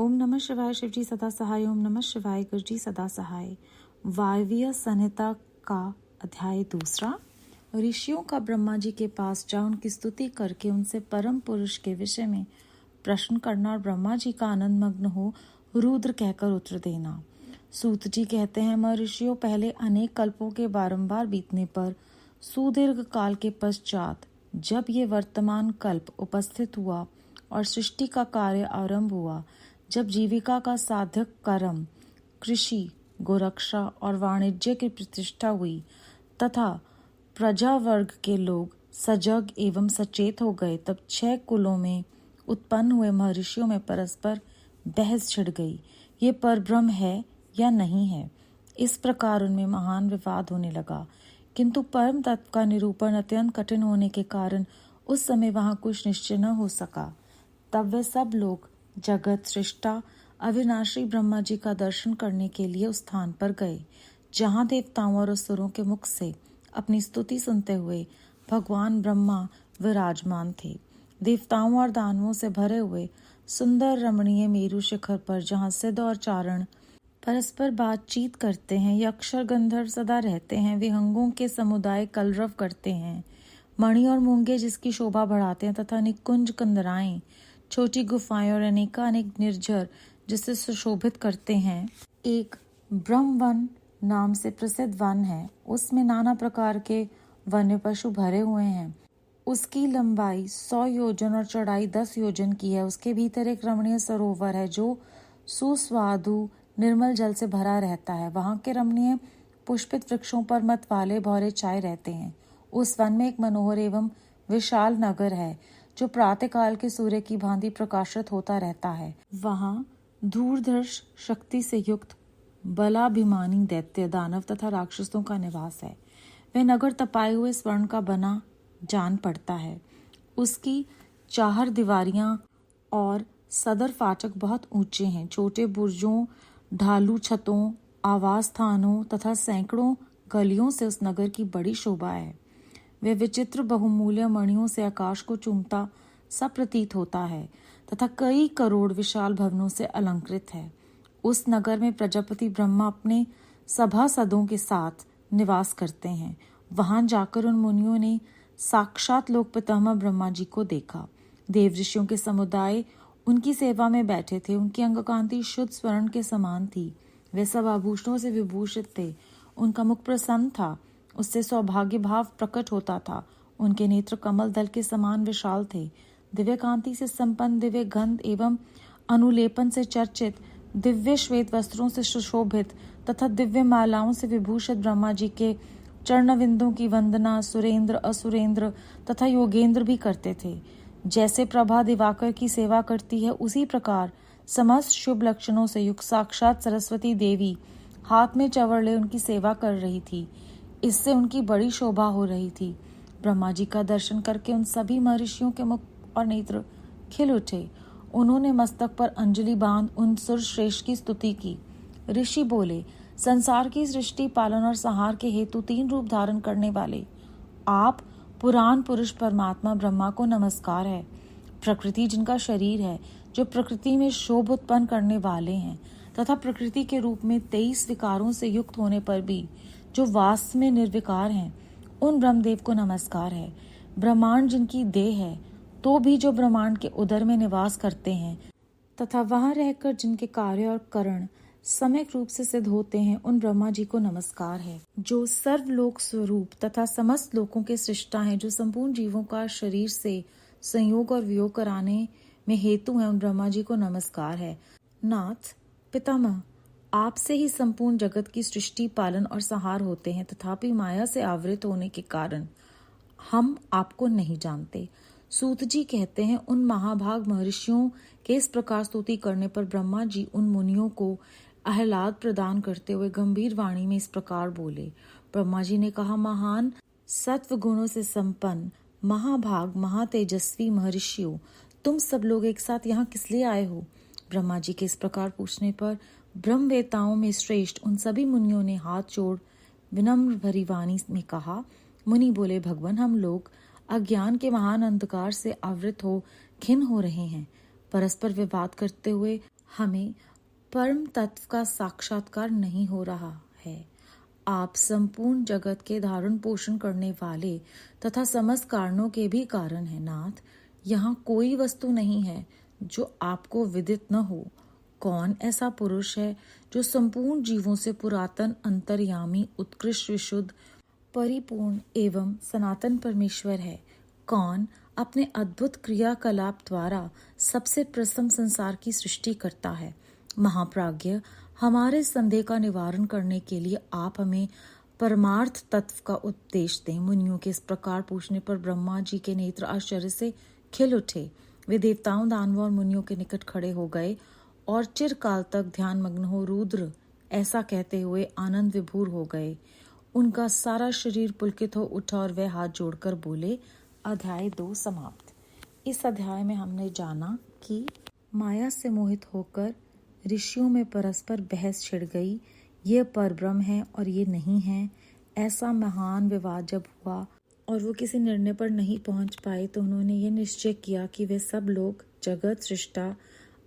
ओम नमः शिवाय। शिवजी सदा सहाय। ओम नमः शिवाय। गुरुजी सदा सहाय। वायव्य संहिता का अध्याय 2। ऋषियों का ब्रह्मा जी के पास जा उनकी स्तुति करके उनसे परम पुरुष के विषय में प्रश्न करना और ब्रह्मा जी का आनंद मग्न हो रुद्र कहकर उत्तर देना। सूत जी कहते हैं, महर्षियों, पहले अनेक कल्पों के बारंबार बीतने पर सुदीर्घ काल के पश्चात जब ये वर्तमान कल्प उपस्थित हुआ और सृष्टि का कार्य आरंभ हुआ, जब जीविका का साधक कर्म, कृषि, गोरक्षा और वाणिज्य की प्रतिष्ठा हुई तथा प्रजा वर्ग के लोग सजग एवं सचेत हो गए, तब 6 कुलों में उत्पन्न हुए महर्षियों में परस्पर बहस छिड़ गई, ये परब्रह्म है या नहीं है। इस प्रकार उनमें महान विवाद होने लगा, किंतु परम तत्व का निरूपण अत्यंत कठिन होने के कारण उस समय वहां कुछ निश्चय न हो सका। तब वे सब लोग जगत सृष्टा अविनाशी ब्रह्मा जी का दर्शन करने के लिए उस स्थान पर गए जहाँ देवताओं और असुरों के मुख से अपनी स्तुति सुनते हुए भगवान ब्रह्मा विराजमान थे। देवताओं और दानवों से भरे हुए सुंदर रमणीय मेरु शिखर पर जहाँ सिद्ध और चारण परस्पर बातचीत करते हैं, यक्ष और गंधर्व सदा रहते हैं, विहंगों के समुदाय कलरव करते हैं, मणि और मूंगे जिसकी शोभा बढ़ाते हैं तथा निकुंज कंदराएं, छोटी गुफाएं और अनेकानेक निर्झर जिसे सुशोभित करते हैं। एक ब्रह्मवन नाम से प्रसिद्ध वन है, उसमें नाना प्रकार के वन्य पशु भरे हुए हैं। उसकी लंबाई 100 योजन और चौड़ाई 10 योजन की है। उसके भीतर एक रमणीय सरोवर है जो सुस्वादु निर्मल जल से भरा रहता है। वहां के रमणीय पुष्पित वृक्षों पर मत वाले भौरे छाए रहते हैं। उस वन में एक मनोहर एवं विशाल नगर है जो प्रातःकाल के सूर्य की भांति प्रकाशित होता रहता है। वहां धूर्धर्ष शक्ति से युक्त बलाभिमानी दैत्य, दानव तथा राक्षसों का निवास है। वह नगर तपाए हुए स्वर्ण का बना जान पड़ता है। उसकी 4 दीवारियां और सदर फाटक बहुत ऊंचे हैं। छोटे बुर्जों, ढालू छतों, आवास स्थानों तथा सैकड़ों गलियों से उस नगर की बड़ी शोभा है। वह विचित्र बहुमूल्य मणियों से आकाश को चूमता सा प्रतीत होता है तथा कई करोड़ विशाल भवनों से अलंकृत है। उस नगर में प्रजापति ब्रह्मा अपने सभासदों के साथ निवास करते हैं। वहां जाकर उन मुनियों ने साक्षात लोक पितामह ब्रह्मा जी को देखा। देव ऋषियों के समुदाय उनकी सेवा में बैठे थे। उनकी अंगकांति शुद्ध स्वर्ण के समान थी। वे सब आभूषणों से विभूषित थे। उनका मुख प्रसन्न था, उससे सौभाग्य भाव प्रकट होता था। उनके नेत्र कमल दल के समान विशाल थे। दिव्य कांति से संपन्न, दिव्य गंध एवं अनुलेपन से चर्चित, दिव्य श्वेत वस्त्रों से सुशोभित तथा दिव्य मालाओं से विभूषित ब्रह्मा जी के चरणविंदों की वंदना सुरेंद्र, असुरेंद्र तथा योगेंद्र भी करते थे। जैसे प्रभा दिवाकर की सेवा करती है, उसी प्रकार समस्त शुभ लक्षणों से युक्त साक्षात सरस्वती देवी हाथ में चंवर उनकी सेवा कर रही थी। इससे उनकी बड़ी शोभा हो रही थी। ब्रह्मा जी का दर्शन करके उन सभी महर्षियों के मुख और नेत्र खिल उठे। उन्होंने मस्तक पर अंजलि बांध उन सुरश्रेष्ठ की स्तुति की। ऋषि बोले, संसार की सृष्टि, पालन और संहार के हेतु 3 रूप धारण करने वाले आप पुराण पुरुष परमात्मा ब्रह्मा को नमस्कार है। प्रकृति जिनका शरीर है, जो प्रकृति में शोभ उत्पन्न करने वाले हैं तथा प्रकृति के रूप में 23 विकारों से युक्त होने पर भी जो वास्तव में निर्विकार हैं, उन ब्रह्मदेव को नमस्कार है। ब्रह्मांड जिनकी देह है, तो भी जो ब्रह्मांड के उदर में निवास करते हैं तथा वहां रहकर जिनके कार्य और करण सम्यक रूप से सिद्ध होते हैं, उन ब्रह्मा जी को नमस्कार है। जो सर्वलोक स्वरूप तथा समस्त लोकों के सृष्टा हैं, जो संपूर्ण जीवों का शरीर से संयोग और वियोग कराने में हेतु है, उन ब्रह्मा जी को नमस्कार है। नाथ पितामह, आपसे ही संपूर्ण जगत की सृष्टि, पालन और संहार होते हैं, तथापि माया से आवृत होने के कारण हम आपको नहीं जानते। सूत जी कहते हैं, उन महाभाग महर्षियों के इस प्रकार स्तुति करने पर ब्रह्मा जी उन मुनियों को आह्लाद प्रदान करते हुए गंभीर वाणी में इस प्रकार बोले। ब्रह्मा जी ने कहा, महान सत्व गुणों से संपन्न महाभाग महातेजस्वी महर्षियों, तुम सब लोग एक साथ यहाँ किस लिए आए हो? ब्रह्मा जी के इस प्रकार पूछने पर ब्रह्मवेताओं में श्रेष्ठ उन सभी मुनियों ने हाथ जोड़ विनम्र भरी वाणी में कहा। मुनि बोले, भगवान, हम लोग अज्ञान के महान अंधकार से आवृत हो खिन्न हो रहे हैं। परस्पर विवाद करते हुए हमें परम तत्व का साक्षात्कार नहीं हो रहा है। आप संपूर्ण जगत के धारण पोषण करने वाले तथा समस्त कारणों के भी कारण हैं नाथ। यहाँ कोई वस्तु नहीं है जो आपको विदित न हो। कौन ऐसा पुरुष है जो संपूर्ण जीवों से पुरातन, अंतर्यामी, उत्कृष्ट, विशुद्ध, परिपूर्ण एवं सनातन परमेश्वर है? कौन अपने अद्भुत क्रियाकलाप द्वारा सबसे प्रथम संसार की सृष्टि करता है? महाप्राज्ञ, हमारे संदेह का निवारण करने के लिए आप हमें परमार्थ तत्व का उपदेश दें। मुनियों के इस प्रकार पूछने पर ब्रह्मा जी के नेत्र आश्चर्य से खिल उठे। वे देवताओं, दानवों और मुनियों के निकट खड़े हो गए और चिरकाल तक ध्यान मग्न हो रुद्र ऐसा कहते हुए आनंद विभोर हो गए। उनका सारा शरीर पुलकित हो उठा और वे हाथ जोड़कर बोले। अध्याय 2 समाप्त। इस अध्याय में हमने जाना कि माया से मोहित होकर ऋषियों में परस्पर बहस छिड़ गई। ये परब्रह्म है और ये नहीं है। ऐसा महान विवाद जब हुआ और वो किसी निर्णय पर नहीं पहुंच पाए तो उन्होंने ये निश्चय किया कि वे सब लोग जगत सृष्टा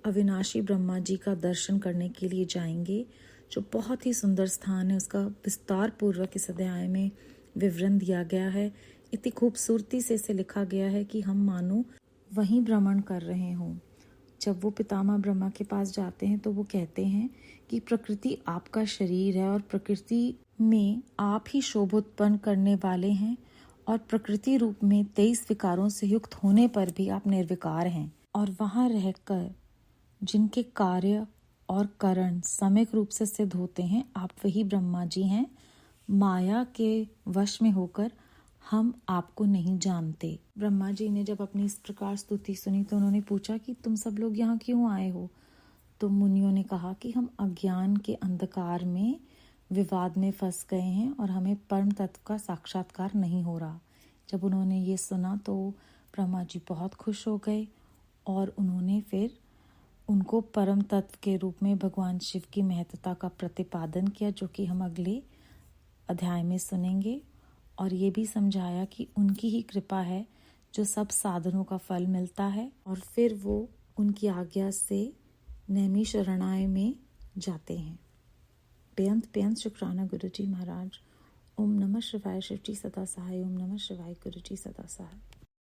अविनाशी ब्रह्मा जी का दर्शन करने के लिए जाएंगे, जो बहुत ही सुंदर स्थान है। उसका विस्तार पूर्वक इस अध्याय में विवरण दिया गया है। इतनी खूबसूरती से इसे लिखा गया है कि हम मानो वहीं भ्रमण कर रहे हों। जब वो पितामह ब्रह्मा के पास जाते हैं तो वो कहते हैं कि प्रकृति आपका शरीर है और प्रकृति में आप ही शोभ उत्पन्न करने वाले हैं और प्रकृति रूप में 23 विकारों से युक्त होने पर भी आप निर्विकार हैं और वहाँ रहकर जिनके कार्य और कारण सम्यक रूप से सिद्ध होते हैं, आप वही ब्रह्मा जी हैं। माया के वश में होकर हम आपको नहीं जानते। ब्रह्मा जी ने जब अपनी इस प्रकार स्तुति सुनी तो उन्होंने पूछा कि तुम सब लोग यहाँ क्यों आए हो? तो मुनियों ने कहा कि हम अज्ञान के अंधकार में विवाद में फंस गए हैं और हमें परम तत्व का साक्षात्कार नहीं हो रहा। जब उन्होंने ये सुना तो ब्रह्मा जी बहुत खुश हो गए और उन्होंने फिर उनको परम तत्व के रूप में भगवान शिव की महत्ता का प्रतिपादन किया, जो कि हम अगले अध्याय में सुनेंगे। और ये भी समझाया कि उनकी ही कृपा है जो सब साधनों का फल मिलता है और फिर वो उनकी आज्ञा से नैमी शरणाय में जाते हैं। बेअंत शुक्राना गुरु जी महाराज। ओम नमः शिवाय। शिव जी सदा सहाय। ओम नमः शिवाय। गुरु जी सदा सहाय।